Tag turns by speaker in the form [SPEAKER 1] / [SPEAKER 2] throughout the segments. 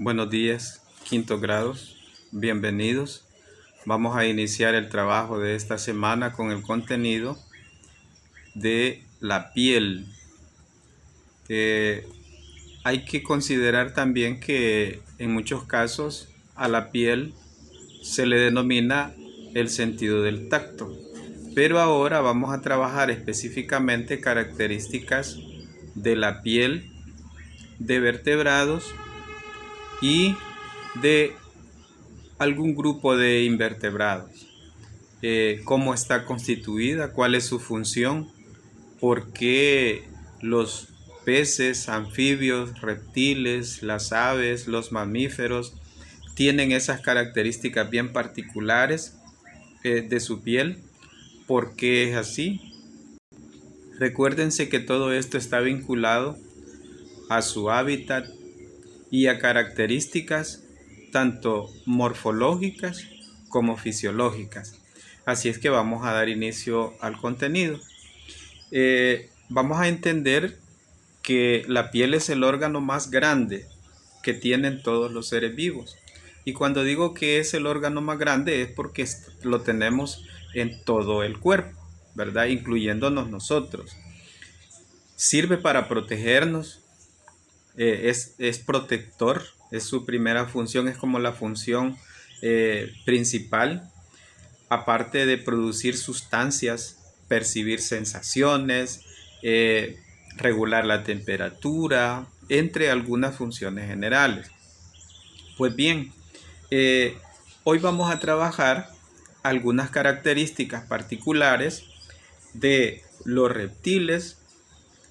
[SPEAKER 1] Buenos días, quinto grados, bienvenidos. Vamos a iniciar el trabajo de esta semana con el contenido de la piel. Hay que considerar también que en muchos casos a la piel se le denomina el sentido del tacto, pero ahora vamos a trabajar específicamente características de la piel de vertebrados y de algún grupo de invertebrados. Cómo está constituida, cuál es su función, por qué los peces, anfibios, reptiles, las aves, los mamíferos tienen esas características bien particulares de su piel, por qué es así. Recuérdense que todo esto está vinculado a su hábitat y a características tanto morfológicas como fisiológicas. Así es que vamos a dar inicio al contenido. Vamos a entender que la piel es el órgano más grande que tienen todos los seres vivos. Y cuando digo que es el órgano más grande es porque lo tenemos en todo el cuerpo, ¿verdad? Incluyéndonos nosotros. Sirve para protegernos, es protector, es su primera función, es como la función principal, aparte de producir sustancias, percibir sensaciones, regular la temperatura, entre algunas funciones generales. Pues bien, hoy vamos a trabajar algunas características particulares de los reptiles,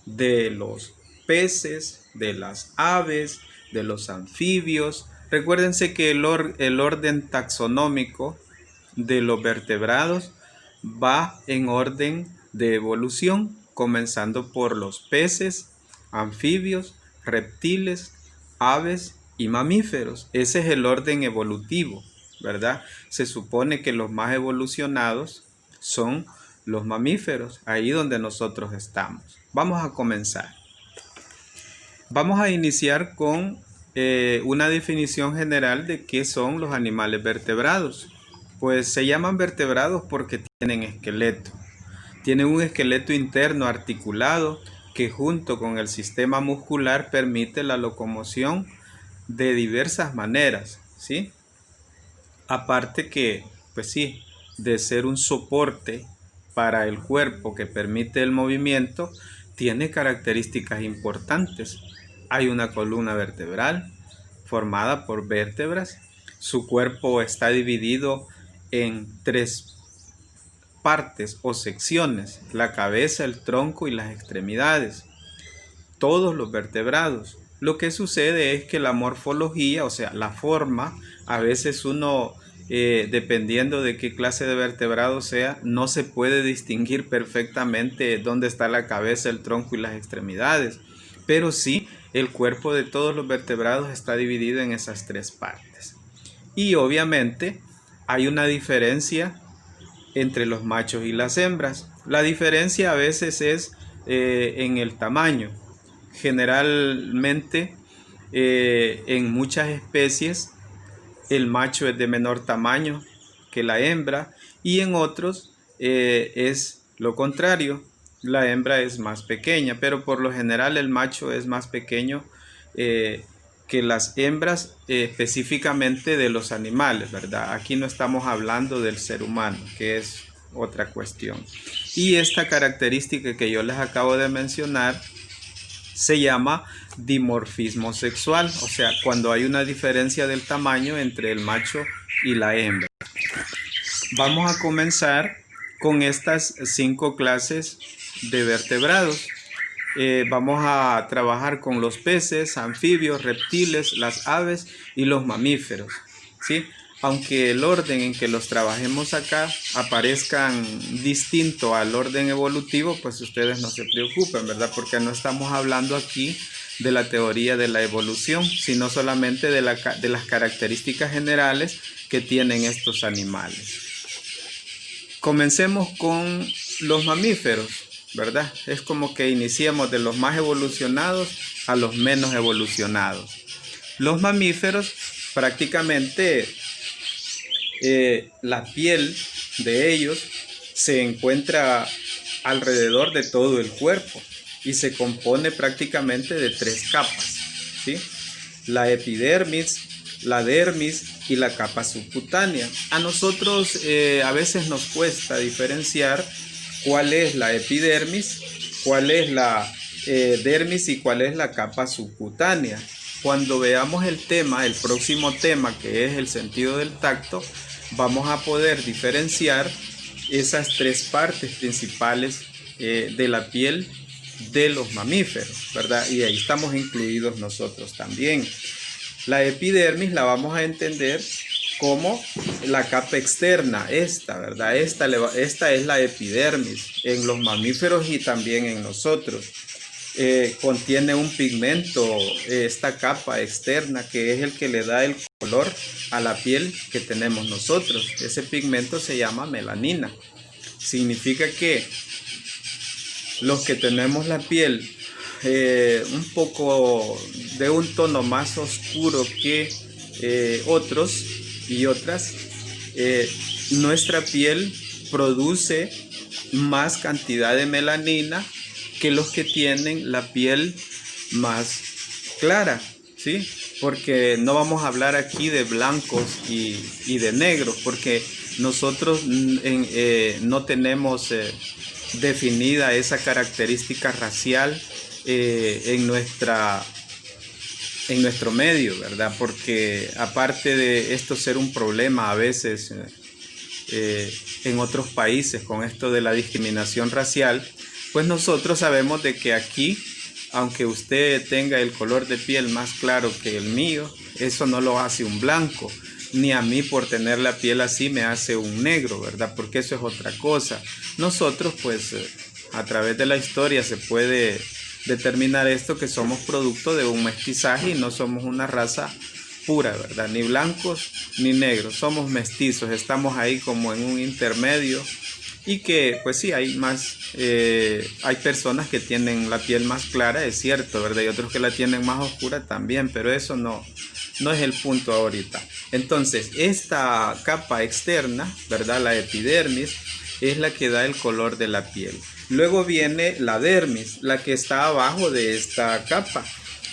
[SPEAKER 1] de los peces, de las aves, de los anfibios. Recuérdense que el orden taxonómico de los vertebrados va en orden de evolución, comenzando por los peces, anfibios, reptiles, aves y mamíferos. Ese es el orden evolutivo, ¿verdad? Se supone que los más evolucionados son los mamíferos, ahí donde nosotros estamos. Vamos a comenzar. Vamos a iniciar con una definición general de qué son los animales vertebrados. Pues se llaman vertebrados porque tienen esqueleto. Tienen un esqueleto interno articulado que junto con el sistema muscular permite la locomoción de diversas maneras, ¿sí? Aparte que, pues sí, de ser un soporte para el cuerpo que permite el movimiento, tiene características importantes. Hay una columna vertebral formada por vértebras. Su cuerpo está dividido en tres partes o secciones: la cabeza, el tronco y las extremidades. Todos los vertebrados. Lo que sucede es que la morfología, o sea, la forma, a veces uno, dependiendo de qué clase de vertebrado sea, no se puede distinguir perfectamente dónde está la cabeza, el tronco y las extremidades. Pero sí, el cuerpo de todos los vertebrados está dividido en esas tres partes. Y obviamente hay una diferencia entre los machos y las hembras. La diferencia a veces es en el tamaño. Generalmente en muchas especies el macho es de menor tamaño que la hembra, y en otros es lo contrario, la hembra es más pequeña, pero por lo general el macho es más pequeño que las hembras, específicamente de los animales, ¿verdad? Aquí no estamos hablando del ser humano, que es otra cuestión. Y esta característica que yo les acabo de mencionar se llama dimorfismo sexual, o sea, cuando hay una diferencia del tamaño entre el macho y la hembra. Vamos a comenzar con estas 5 clases de vertebrados. Vamos a trabajar con los peces, anfibios, reptiles, las aves y los mamíferos, ¿sí? Aunque el orden en que los trabajemos acá aparezcan distinto al orden evolutivo, pues ustedes no se preocupen, ¿verdad? Porque no estamos hablando aquí de la teoría de la evolución, sino solamente de las características generales que tienen estos animales. Comencemos con los mamíferos, ¿verdad? Es como que iniciemos de los más evolucionados a los menos evolucionados. Los mamíferos prácticamente la piel de ellos se encuentra alrededor de todo el cuerpo y se compone prácticamente de 3 capas, ¿sí? La epidermis, la dermis y la capa subcutánea. A nosotros a veces nos cuesta diferenciar cuál es la epidermis, cuál es la dermis y cuál es la capa subcutánea. Cuando veamos el próximo tema, que es el sentido del tacto, vamos a poder diferenciar esas 3 partes principales de la piel de los mamíferos, ¿verdad? Y ahí estamos incluidos nosotros también. La epidermis la vamos a entender como la capa externa, ¿verdad? Esta es la epidermis en los mamíferos y también en nosotros. Contiene un pigmento, esta capa externa, que es el que le da el color a la piel que tenemos nosotros. Ese pigmento se llama melanina. Significa que los que tenemos la piel un poco de un tono más oscuro que otros y otras, nuestra piel produce más cantidad de melanina que los que tienen la piel más clara, ¿sí? Porque no vamos a hablar aquí de blancos y de negros, porque nosotros no tenemos definida esa característica racial en nuestro medio, ¿verdad? Porque aparte de esto ser un problema a veces en otros países con esto de la discriminación racial, pues nosotros sabemos de que aquí, aunque usted tenga el color de piel más claro que el mío, eso no lo hace un blanco, ni a mí por tener la piel así me hace un negro, ¿verdad? Porque eso es otra cosa. Nosotros pues a través de la historia se puede determinar esto, que somos producto de un mestizaje y no somos una raza pura, ¿verdad? Ni blancos ni negros, somos mestizos, estamos ahí como en un intermedio. Y que pues sí, hay personas que tienen la piel más clara, es cierto, ¿verdad? Y otros que la tienen más oscura también, pero eso no es el punto ahorita. Entonces, esta capa externa, ¿verdad? La epidermis es la que da el color de la piel. Luego viene la dermis, la que está abajo de esta capa.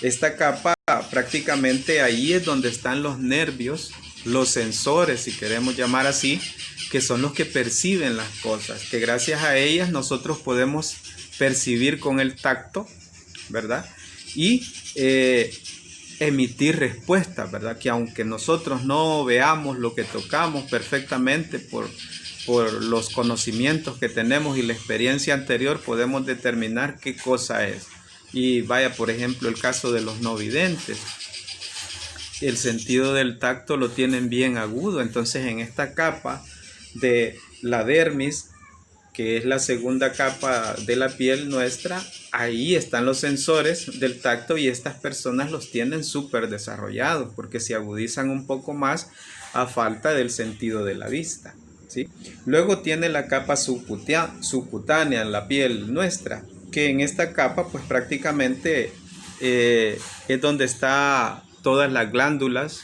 [SPEAKER 1] Esta capa prácticamente ahí es donde están los nervios, los sensores, si queremos llamar así, que son los que perciben las cosas, que gracias a ellas nosotros podemos percibir con el tacto, ¿verdad? Y emitir respuestas, ¿verdad? Que aunque nosotros no veamos lo que tocamos perfectamente por los conocimientos que tenemos y la experiencia anterior, podemos determinar qué cosa es. Y vaya, por ejemplo, el caso de los no videntes. El sentido del tacto lo tienen bien agudo, entonces en esta capa de la dermis, que es la segunda capa de la piel nuestra, ahí están los sensores del tacto y estas personas los tienen súper desarrollados porque se agudizan un poco más a falta del sentido de la vista, ¿sí? Luego tiene la capa subcutánea en la piel nuestra, que en esta capa pues prácticamente es donde está todas las glándulas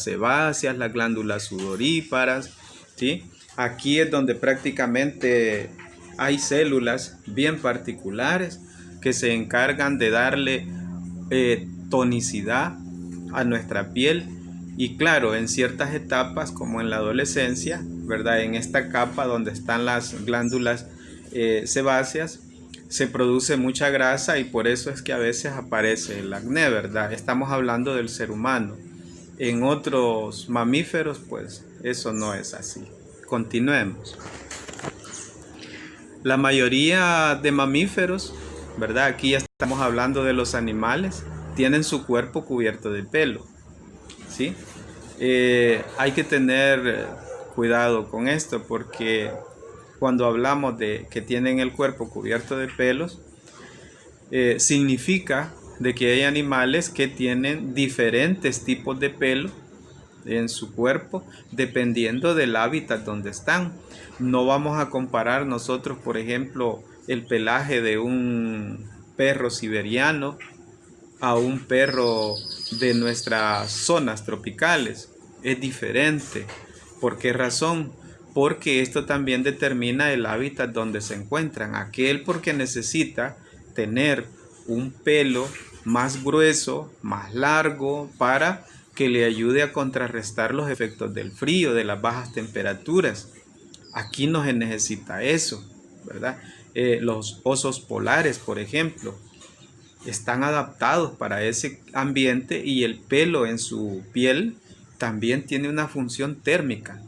[SPEAKER 1] sebáceas, las glándulas sudoríparas, ¿sí? Aquí es donde prácticamente hay células bien particulares que se encargan de darle tonicidad a nuestra piel. Y claro, en ciertas etapas como en la adolescencia, ¿verdad? En esta capa donde están las glándulas sebáceas se produce mucha grasa y por eso es que a veces aparece el acné, ¿verdad? Estamos hablando del ser humano. En otros mamíferos, pues eso no es así. Continuemos. La mayoría de mamíferos, ¿verdad? Aquí ya estamos hablando de los animales, tienen su cuerpo cubierto de pelo, ¿sí? Hay que tener cuidado con esto porque cuando hablamos de que tienen el cuerpo cubierto de pelos, significa de que hay animales que tienen diferentes tipos de pelo en su cuerpo dependiendo del hábitat donde están. No vamos a comparar nosotros, por ejemplo, el pelaje de un perro siberiano a un perro de nuestras zonas tropicales. Es diferente. ¿Por qué razón? Porque esto también determina el hábitat donde se encuentran. Aquel porque necesita tener un pelo más grueso, más largo, para que le ayude a contrarrestar los efectos del frío, de las bajas temperaturas. Aquí no se necesita eso, ¿verdad? Los osos polares, por ejemplo, están adaptados para ese ambiente y el pelo en su piel también tiene una función térmica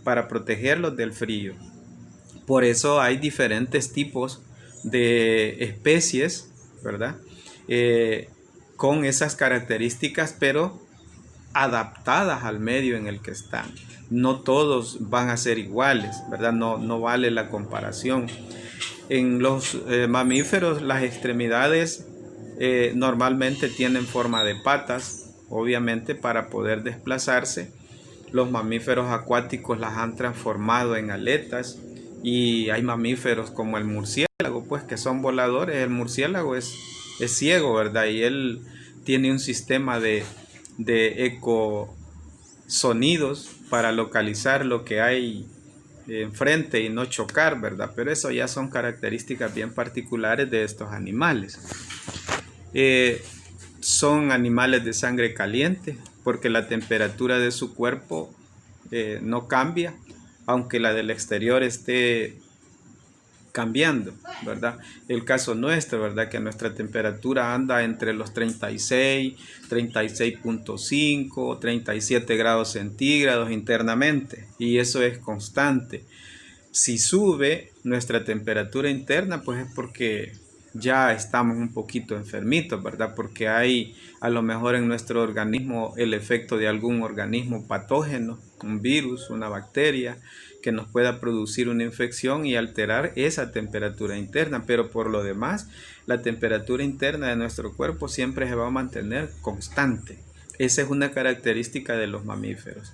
[SPEAKER 1] para protegerlos del frío. Por eso hay diferentes tipos de especies, ¿verdad? Con esas características, pero adaptadas al medio en el que están. No todos van a ser iguales, ¿verdad? No vale la comparación. En los mamíferos, las extremidades normalmente tienen forma de patas, obviamente para poder desplazarse. Los mamíferos acuáticos las han transformado en aletas y hay mamíferos como el murciélago, pues que son voladores. El murciélago es ciego, ¿verdad? Y él tiene un sistema de ecosonidos para localizar lo que hay enfrente y no chocar, ¿verdad? Pero eso ya son características bien particulares de estos animales. Son animales de sangre caliente porque la temperatura de su cuerpo no cambia, aunque la del exterior esté cambiando, ¿verdad? El caso nuestro, ¿verdad? Que nuestra temperatura anda entre los 36, 36.5, 37 grados centígrados internamente, y eso es constante. Si sube nuestra temperatura interna, pues es porque ya estamos un poquito enfermitos, ¿verdad? Porque hay a lo mejor en nuestro organismo el efecto de algún organismo patógeno, un virus, una bacteria, que nos pueda producir una infección y alterar esa temperatura interna. Pero por lo demás, la temperatura interna de nuestro cuerpo siempre se va a mantener constante. Esa es una característica de los mamíferos.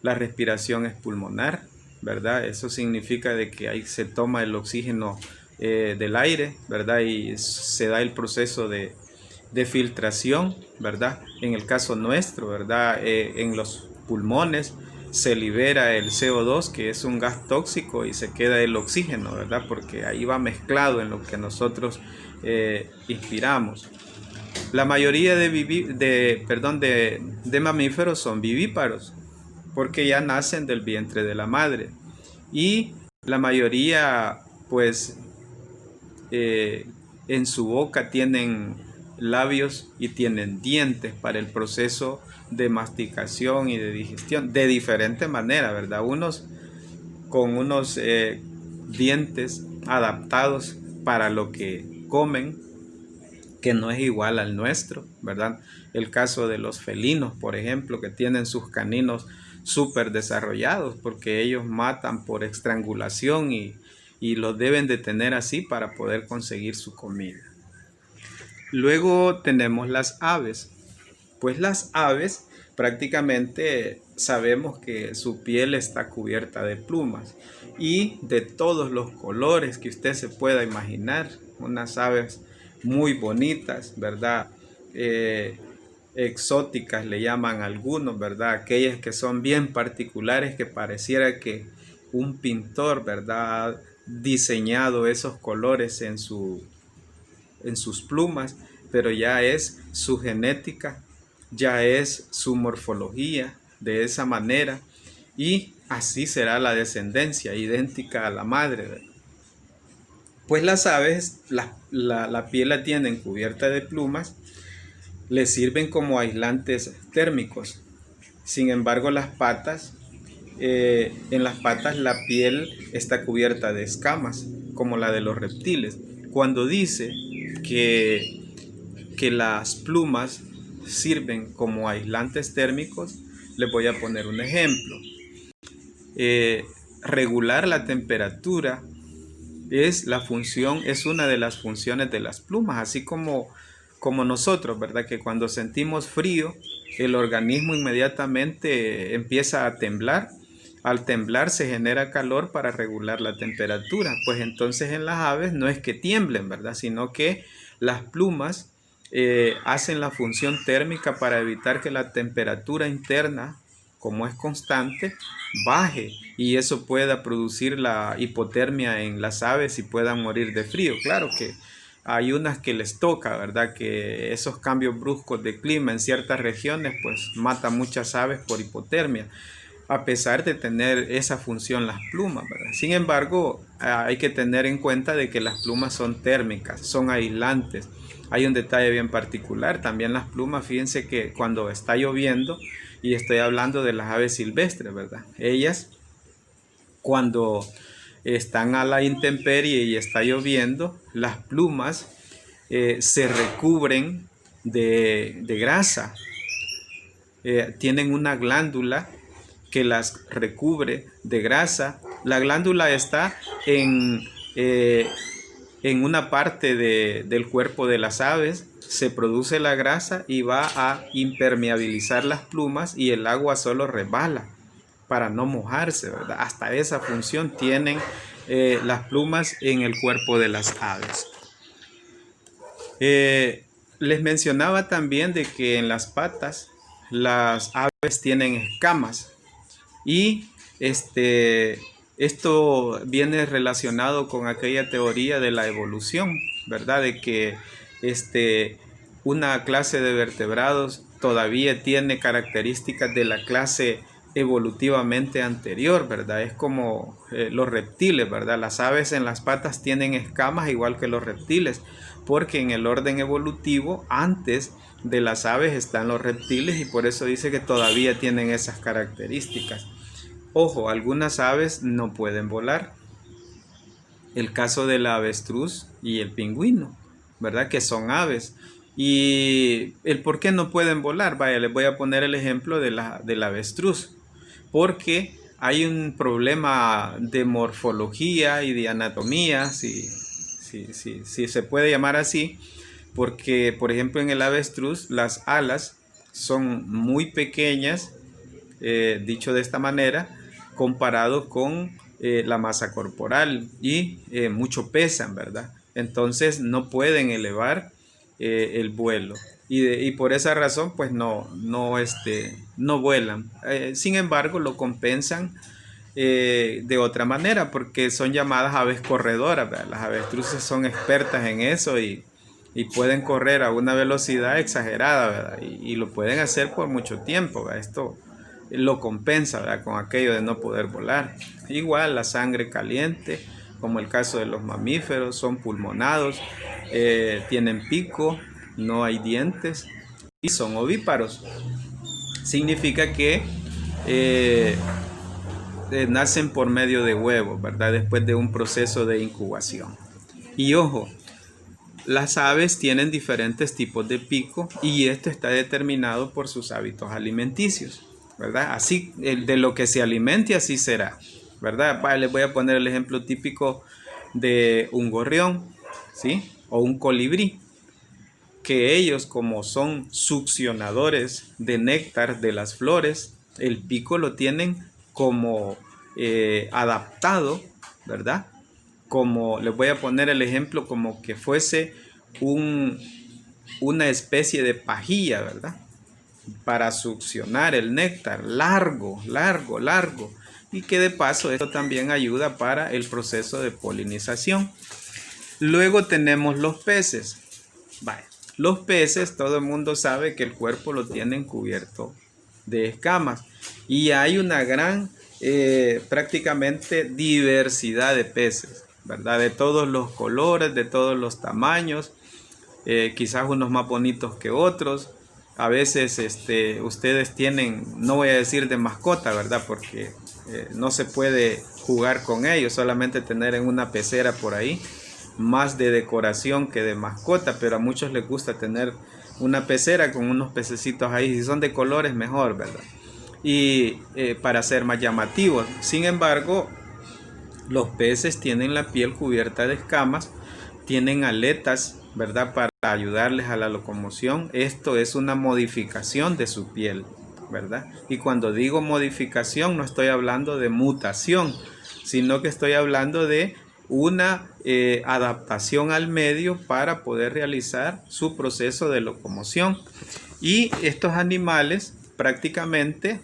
[SPEAKER 1] La respiración es pulmonar, ¿verdad? Eso significa de que ahí se toma el oxígeno del aire, ¿verdad? Y se da el proceso de filtración, ¿verdad? En el caso nuestro, ¿verdad? En los pulmones se libera el CO2, que es un gas tóxico, y se queda el oxígeno, ¿verdad? Porque ahí va mezclado en lo que nosotros inspiramos. La mayoría de mamíferos son vivíparos, porque ya nacen del vientre de la madre. Y la mayoría, pues, en su boca tienen labios y tienen dientes para el proceso de masticación y de digestión, de diferente manera, ¿verdad? Unos con unos dientes adaptados para lo que comen, que no es igual al nuestro, ¿verdad? El caso de los felinos, por ejemplo, que tienen sus caninos súper desarrollados porque ellos matan por estrangulación y los deben de tener así para poder conseguir su comida. Luego tenemos las aves. Pues las aves prácticamente sabemos que su piel está cubierta de plumas y de todos los colores que usted se pueda imaginar. Unas aves muy bonitas, ¿verdad? Exóticas le llaman algunos, ¿verdad? Aquellas que son bien particulares, que pareciera que un pintor, ¿verdad?, ha diseñado esos colores en sus plumas, pero ya es su genética, ya es su morfología de esa manera, y así será la descendencia, idéntica a la madre, ¿verdad? Pues las aves, la piel la tienen cubierta de plumas, les sirven como aislantes térmicos. Sin embargo, las patas, en las patas la piel está cubierta de escamas, como la de los reptiles. Cuando dice que las plumas sirven como aislantes térmicos, les voy a poner un ejemplo. Regular la temperatura es una de las funciones de las plumas, así como nosotros, ¿verdad? Que cuando sentimos frío, el organismo inmediatamente empieza a temblar. Al temblar se genera calor para regular la temperatura. Pues entonces en las aves no es que tiemblen, ¿verdad? Sino que las plumas hacen la función térmica para evitar que la temperatura interna, como es constante, baje y eso pueda producir la hipotermia en las aves y puedan morir de frío. Claro que hay unas que les toca, ¿verdad? Que esos cambios bruscos de clima en ciertas regiones pues matan muchas aves por hipotermia, a pesar de tener esa función las plumas, ¿verdad? Sin embargo, hay que tener en cuenta de que las plumas son térmicas, son aislantes. Hay un detalle bien particular, también las plumas, fíjense que cuando está lloviendo, y estoy hablando de las aves silvestres, ¿verdad? Ellas, cuando están a la intemperie y está lloviendo, las plumas se recubren de grasa. Tienen una glándula que las recubre de grasa. La glándula está en una parte del cuerpo de las aves, se produce la grasa y va a impermeabilizar las plumas y el agua solo resbala para no mojarse, ¿verdad? Hasta esa función tienen las plumas en el cuerpo de las aves. Les mencionaba también de que en las patas las aves tienen escamas y esto viene relacionado con aquella teoría de la evolución, ¿verdad? De que una clase de vertebrados todavía tiene características de la clase evolutivamente anterior, ¿verdad? Es como los reptiles, ¿verdad? Las aves en las patas tienen escamas igual que los reptiles, porque en el orden evolutivo antes de las aves están los reptiles y por eso dice que todavía tienen esas características. Ojo, algunas aves no pueden volar. El caso del avestruz y el pingüino, ¿verdad? Que son aves. Y el por qué no pueden volar, vaya, les voy a poner el ejemplo del avestruz. Porque hay un problema de morfología y de anatomía, si se puede llamar así, porque por ejemplo en el avestruz las alas son muy pequeñas, dicho de esta manera, comparado con la masa corporal y mucho pesan, ¿verdad? Entonces no pueden elevar el vuelo y por esa razón pues no vuelan. Sin embargo lo compensan de otra manera porque son llamadas aves corredoras, ¿verdad? Las avestruces son expertas en eso y pueden correr a una velocidad exagerada, ¿verdad? Y lo pueden hacer por mucho tiempo, ¿verdad? Esto lo compensa, ¿verdad? Con aquello de no poder volar. Igual la sangre caliente, como el caso de los mamíferos, son pulmonados, tienen pico, no hay dientes y son ovíparos. Significa que nacen por medio de huevos, ¿verdad? Después de un proceso de incubación. Y ojo, las aves tienen diferentes tipos de pico y esto está determinado por sus hábitos alimenticios, ¿verdad? Así, de lo que se alimente, así será, ¿verdad? Les voy a poner el ejemplo típico de un gorrión, ¿sí? O un colibrí, que ellos, como son succionadores de néctar de las flores, el pico lo tienen como adaptado, ¿verdad? Como les voy a poner el ejemplo como que fuese una especie de pajilla, ¿verdad? Para succionar el néctar largo, largo, largo. Y que de paso esto también ayuda para el proceso de polinización. Luego tenemos los peces. Vaya, los peces, todo el mundo sabe que el cuerpo lo tienen cubierto de escamas. Y hay una gran, prácticamente diversidad de peces, ¿verdad? De todos los colores, de todos los tamaños, quizás unos más bonitos que otros. A veces ustedes tienen, no voy a decir de mascota, ¿verdad? Porque no se puede jugar con ellos, solamente tener en una pecera por ahí, más de decoración que de mascota, pero a muchos les gusta tener una pecera con unos pececitos ahí, si son de colores mejor, ¿verdad? Y para ser más llamativos. Sin embargo, los peces tienen la piel cubierta de escamas, tienen aletas, ¿verdad? Para ayudarles a la locomoción. Esto es una modificación de su piel, ¿verdad? Y cuando digo modificación no estoy hablando de mutación, sino que estoy hablando de una adaptación al medio para poder realizar su proceso de locomoción. Y estos animales prácticamente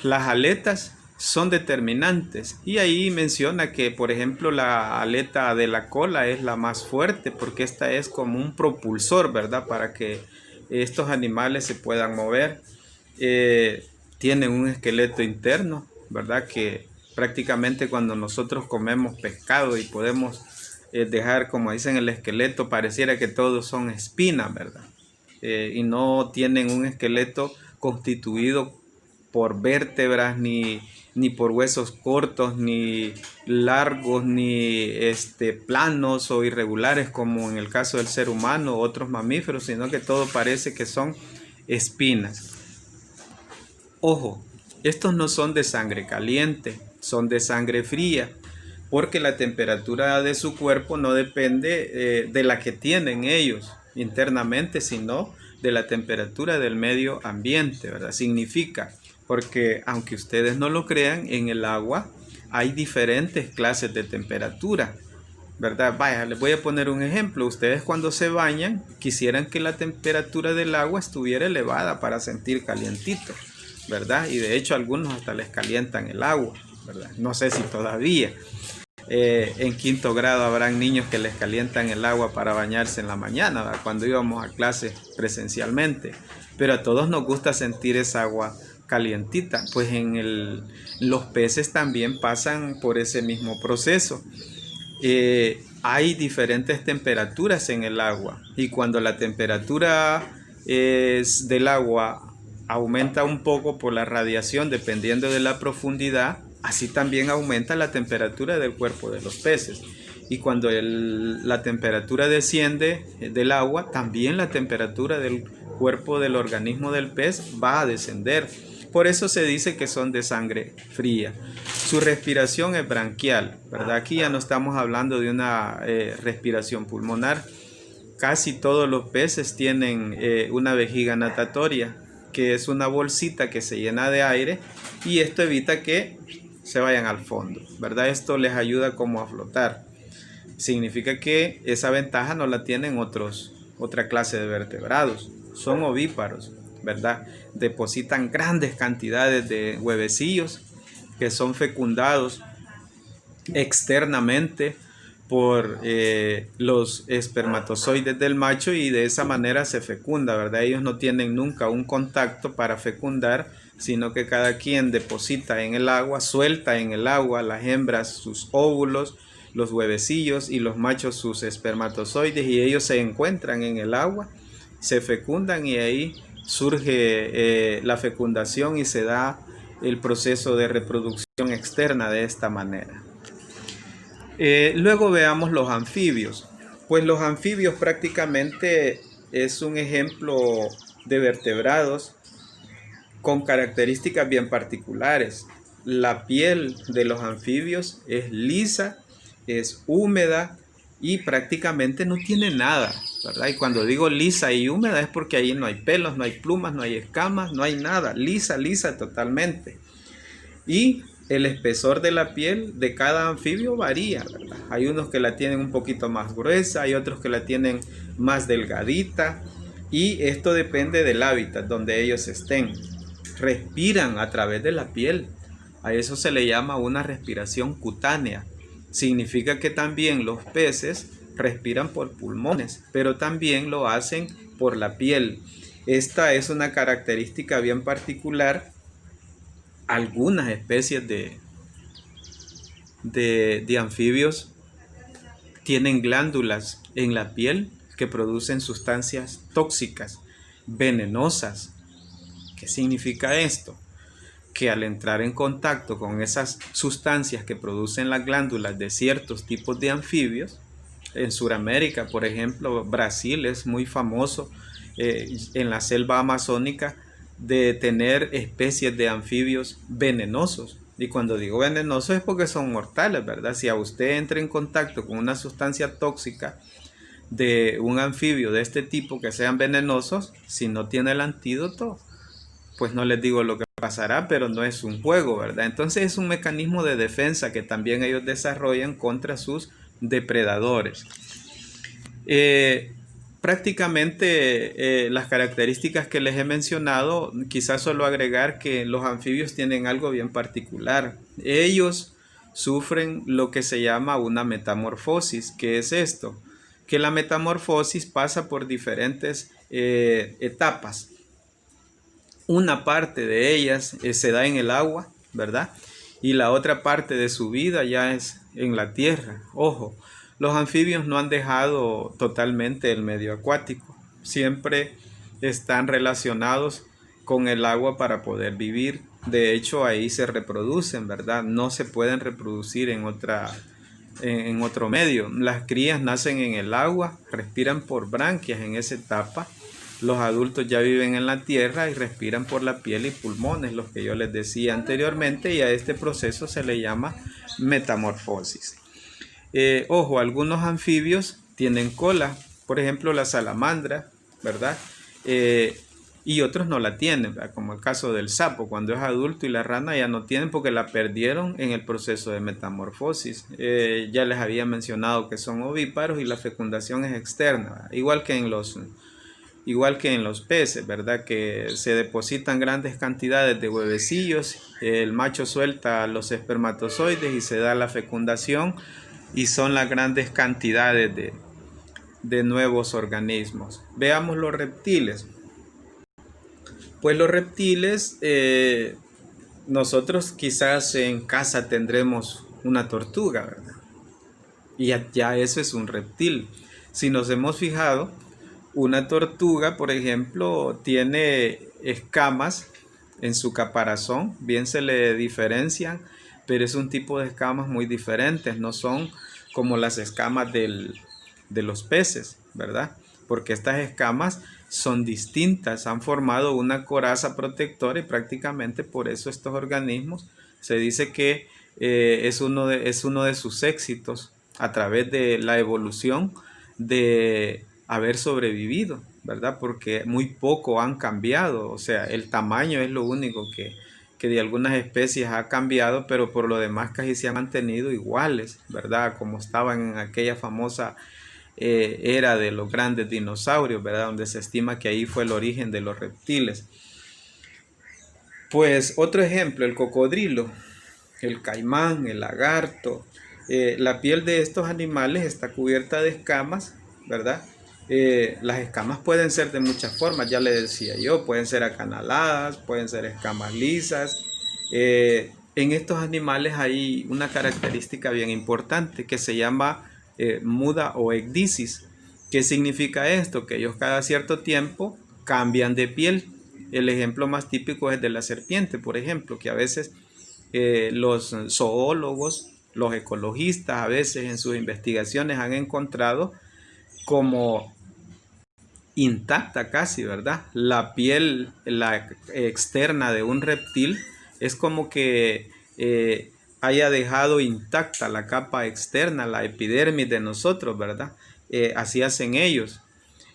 [SPEAKER 1] las aletas son determinantes, y ahí menciona que por ejemplo la aleta de la cola es la más fuerte porque esta es como un propulsor, ¿verdad? Para que estos animales se puedan mover. Tienen un esqueleto interno, ¿verdad? Que prácticamente cuando nosotros comemos pescado y podemos dejar, como dicen, el esqueleto, pareciera que todos son espinas, ¿verdad? Y no tienen un esqueleto constituido por vértebras, ni por huesos cortos, ni largos, ni planos o irregulares como en el caso del ser humano u otros mamíferos, sino que todo parece que son espinas. Ojo, estos no son de sangre caliente, son de sangre fría, porque la temperatura de su cuerpo no depende de la que tienen ellos internamente, sino de la temperatura del medio ambiente, ¿verdad? Significa, porque aunque ustedes no lo crean, en el agua hay diferentes clases de temperatura, ¿verdad? Vaya, les voy a poner un ejemplo. Ustedes cuando se bañan quisieran que la temperatura del agua estuviera elevada para sentir calientito, ¿verdad? Y de hecho algunos hasta les calientan el agua, ¿verdad? No sé si todavía. En quinto grado habrán niños que les calientan el agua para bañarse en la mañana, ¿verdad? Cuando íbamos a clase presencialmente. Pero a todos nos gusta sentir esa agua calientita. Pues los peces también pasan por ese mismo proceso. Hay diferentes temperaturas en el agua, y cuando la temperatura del agua aumenta un poco por la radiación dependiendo de la profundidad, así también aumenta la temperatura del cuerpo de los peces. Y cuando la temperatura desciende del agua, también la temperatura del cuerpo del organismo del pez va a descender. Por eso se dice que son de sangre fría. Su respiración es branquial, ¿verdad? Aquí ya no estamos hablando de una respiración pulmonar. Casi todos los peces tienen una vejiga natatoria, que es una bolsita que se llena de aire, y esto evita que se vayan al fondo, ¿verdad? Esto les ayuda como a flotar. Significa que esa ventaja no la tienen otra clase de vertebrados. Son ovíparos, ¿verdad? Depositan grandes cantidades de huevecillos que son fecundados externamente por los espermatozoides del macho, y de esa manera se fecunda, ¿verdad? Ellos no tienen nunca un contacto para fecundar, sino que cada quien deposita en el agua, suelta en el agua, las hembras sus óvulos, los huevecillos, y los machos sus espermatozoides, y ellos se encuentran en el agua, se fecundan, y ahí surge la fecundación y se da el proceso de reproducción externa de esta manera. Luego veamos los anfibios. Pues los anfibios prácticamente es un ejemplo de vertebrados con características bien particulares. La piel de los anfibios es lisa, es húmeda y prácticamente no tiene nada, ¿verdad? Y cuando digo lisa y húmeda es porque ahí no hay pelos, no hay plumas, no hay escamas, no hay nada. Lisa, lisa totalmente. Y el espesor de la piel de cada anfibio varía, ¿verdad? Hay unos que la tienen un poquito más gruesa, hay otros que la tienen más delgadita, y esto depende del hábitat donde ellos estén. Respiran a través de la piel. A eso se le llama una respiración cutánea. Significa que también los peces respiran por pulmones, pero también lo hacen por la piel. Esta es una característica bien particular. Algunas especies de anfibios tienen glándulas en la piel que producen sustancias tóxicas, venenosas. ¿Qué significa esto? Que al entrar en contacto con esas sustancias que producen las glándulas de ciertos tipos de anfibios, en Sudamérica, por ejemplo, Brasil es muy famoso en la selva amazónica de tener especies de anfibios venenosos. Y cuando digo venenosos es porque son mortales, ¿verdad? Si a usted entra en contacto con una sustancia tóxica de un anfibio de este tipo que sean venenosos, si no tiene el antídoto, pues no les digo lo que pasará, pero no es un juego, ¿verdad? Entonces es un mecanismo de defensa que también ellos desarrollan contra sus depredadores. Prácticamente las características que les he mencionado, quizás solo agregar que los anfibios tienen algo bien particular. Ellos sufren lo que se llama una metamorfosis. ¿Qué es esto? Que la metamorfosis pasa por diferentes etapas. Una parte de ellas se da en el agua, ¿verdad? Y la otra parte de su vida ya es en la tierra. Ojo, los anfibios no han dejado totalmente el medio acuático. Siempre están relacionados con el agua para poder vivir. De hecho, ahí se reproducen, ¿verdad? No se pueden reproducir en otro medio. Las crías nacen en el agua, respiran por branquias en esa etapa. Los adultos ya viven en la tierra y respiran por la piel y pulmones, los que yo les decía anteriormente, y a este proceso se le llama metamorfosis. Ojo, algunos anfibios tienen cola, por ejemplo la salamandra, ¿verdad? Y otros no la tienen, ¿verdad? Como el caso del sapo, cuando es adulto, y la rana ya no tienen porque la perdieron en el proceso de metamorfosis. Ya les había mencionado que son ovíparos y la fecundación es externa, ¿verdad? Igual que en los peces, ¿verdad? Que se depositan grandes cantidades de huevecillos, el macho suelta los espermatozoides y se da la fecundación, y son las grandes cantidades de nuevos organismos. Veamos los reptiles. Pues los reptiles, nosotros quizás en casa tendremos una tortuga, ¿verdad? Y ya eso es un reptil. Si nos hemos fijado, una tortuga, por ejemplo, tiene escamas en su caparazón, bien se le diferencian, pero es un tipo de escamas muy diferentes, no son como las escamas de los peces, ¿verdad? Porque estas escamas son distintas, han formado una coraza protectora y prácticamente por eso estos organismos se dice que es uno de sus éxitos a través de la evolución de haber sobrevivido, ¿verdad? Porque muy poco han cambiado, o sea, el tamaño es lo único que de algunas especies ha cambiado, pero por lo demás casi se han mantenido iguales, ¿verdad? Como estaban en aquella famosa era de los grandes dinosaurios, ¿verdad? Donde se estima que ahí fue el origen de los reptiles. Pues otro ejemplo, el cocodrilo, el caimán, el lagarto. La piel de estos animales está cubierta de escamas, ¿verdad? Las escamas pueden ser de muchas formas, ya le decía yo, pueden ser acanaladas, pueden ser escamas lisas. En estos animales hay una característica bien importante que se llama muda o ecdisis. ¿Qué significa esto? Que ellos cada cierto tiempo cambian de piel. El ejemplo más típico es de la serpiente, por ejemplo, que a veces los zoólogos, los ecologistas a veces en sus investigaciones han encontrado como intacta casi, ¿verdad? La piel, la externa de un reptil es como que haya dejado intacta la capa externa, la epidermis de nosotros, ¿verdad? Así hacen ellos.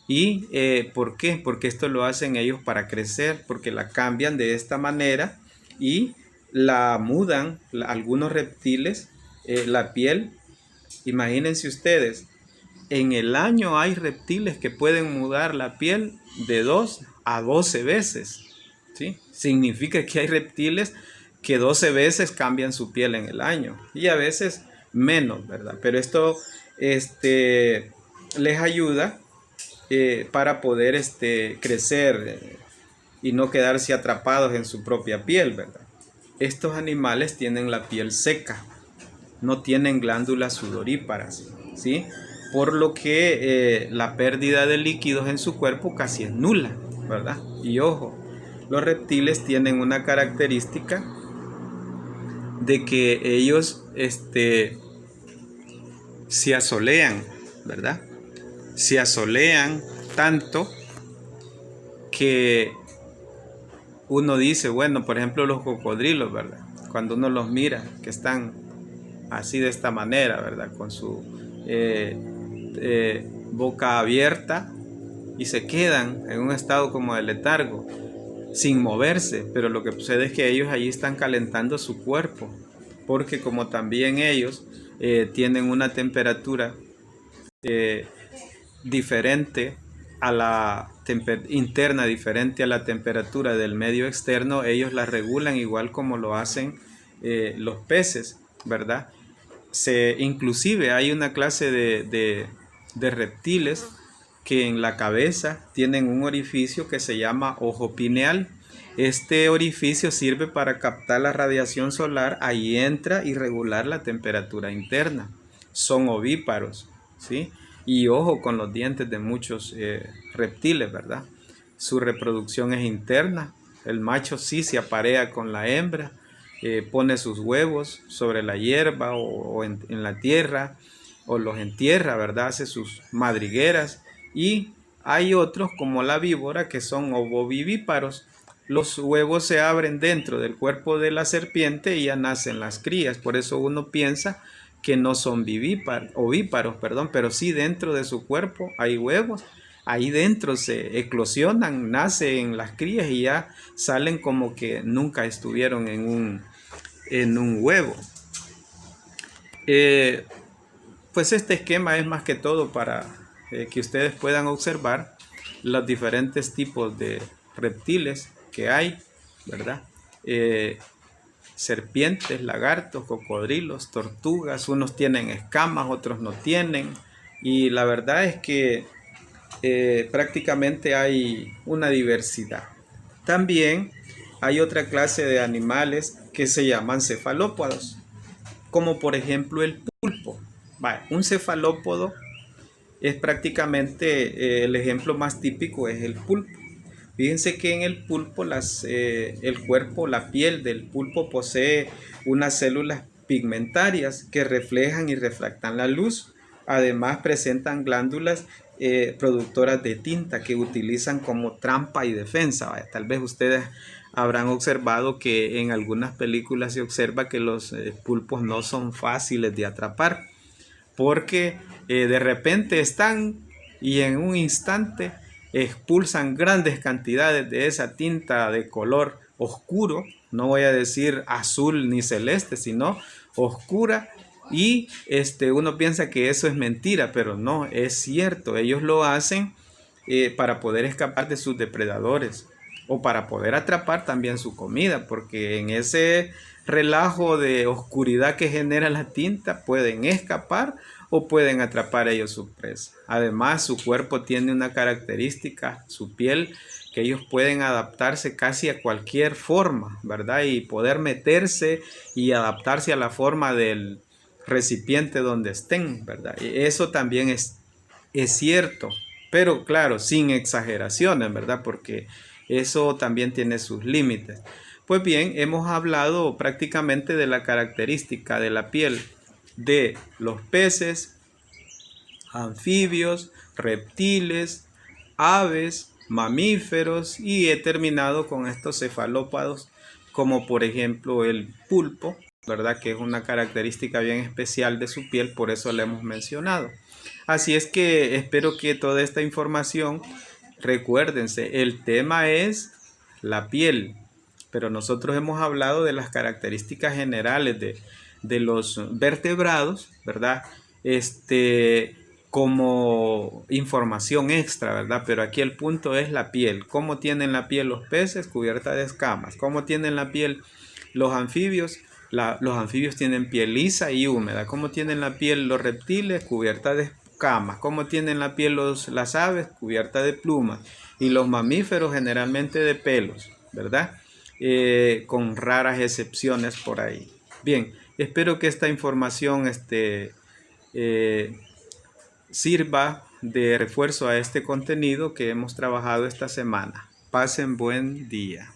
[SPEAKER 1] ¿Y por qué? Porque esto lo hacen ellos para crecer, porque la cambian de esta manera y la mudan. Algunos reptiles, la piel, imagínense ustedes, en el año hay reptiles que pueden mudar la piel de 2 a 12 veces, ¿sí? Significa que hay reptiles que 12 veces cambian su piel en el año y a veces menos, ¿verdad? Pero esto les ayuda para poder crecer y no quedarse atrapados en su propia piel, ¿verdad? Estos animales tienen la piel seca, no tienen glándulas sudoríparas, ¿sí? Por lo que la pérdida de líquidos en su cuerpo casi es nula, ¿verdad? Y ojo, los reptiles tienen una característica de que ellos se asolean, ¿verdad? Se asolean tanto que uno dice, bueno, por ejemplo los cocodrilos, ¿verdad? Cuando uno los mira, que están así de esta manera, ¿verdad? Con su boca abierta y se quedan en un estado como de letargo. sin moverse, pero lo que sucede es que ellos allí están calentando su cuerpo, porque como también ellos tienen una temperatura eh, diferente a la interna, diferente a la temperatura del medio externo, ellos la regulan igual como lo hacen los peces, ¿verdad? Inclusive hay una clase de reptiles que en la cabeza tienen un orificio que se llama ojo pineal. Este orificio sirve para captar la radiación solar, ahí entra y regular la temperatura interna. Son ovíparos, ¿sí? Y ojo con los dientes de muchos reptiles, ¿verdad? Su reproducción es interna. El macho sí se aparea con la hembra, pone sus huevos sobre la hierba o en la tierra, o los entierra, ¿verdad? Hace sus madrigueras. Y hay otros como la víbora que son ovovivíparos. Los huevos se abren dentro del cuerpo de la serpiente y ya nacen las crías. Por eso uno piensa que no son ovíparos, perdón, pero sí dentro de su cuerpo hay huevos. Ahí dentro se eclosionan, nacen las crías y ya salen como que nunca estuvieron en un huevo. Pues este esquema es más que todo para que ustedes puedan observar los diferentes tipos de reptiles que hay, ¿verdad? Serpientes, lagartos, cocodrilos, tortugas, unos tienen escamas, otros no tienen, y la verdad es que prácticamente hay una diversidad. También hay otra clase de animales que se llaman cefalópodos, como por ejemplo el pulpo. Un cefalópodo es prácticamente el ejemplo más típico es el pulpo. Fíjense que en el pulpo el cuerpo, la piel del pulpo posee unas células pigmentarias que reflejan y refractan la luz. Además presentan glándulas productoras de tinta que utilizan como trampa y defensa. Tal vez ustedes habrán observado que en algunas películas se observa que los pulpos no son fáciles de atrapar porque de repente están y en un instante expulsan grandes cantidades de esa tinta de color oscuro, no voy a decir azul ni celeste, sino oscura, y uno piensa que eso es mentira, pero no, es cierto. Ellos lo hacen para poder escapar de sus depredadores o para poder atrapar también su comida, porque en ese relajo de oscuridad que genera la tinta pueden escapar o pueden atrapar ellos su presa. Además, su cuerpo tiene una característica, su piel, que ellos pueden adaptarse casi a cualquier forma, ¿verdad? Y poder meterse y adaptarse a la forma del recipiente donde estén, ¿verdad? Y eso también es cierto, pero claro, sin exageraciones, ¿verdad? Porque eso también tiene sus límites. Pues bien, hemos hablado prácticamente de la característica de la piel de los peces, anfibios, reptiles, aves, mamíferos, y he terminado con estos cefalópodos como por ejemplo el pulpo, ¿verdad? Que es una característica bien especial de su piel, por eso la hemos mencionado. Así es que espero que toda esta información, recuérdense, el tema es la piel, pero nosotros hemos hablado de las características generales de los vertebrados, ¿verdad? Como información extra, ¿verdad? Pero aquí el punto es la piel. ¿Cómo tienen la piel los peces? Cubierta de escamas. ¿Cómo tienen la piel los anfibios? Los anfibios tienen piel lisa y húmeda. ¿Cómo tienen la piel los reptiles? Cubierta de escamas. ¿Cómo tienen la piel las aves? Cubierta de plumas. Y los mamíferos generalmente de pelos, ¿verdad? Con raras excepciones por ahí. Bien, espero que esta información sirva de refuerzo a este contenido que hemos trabajado esta semana. Pasen buen día.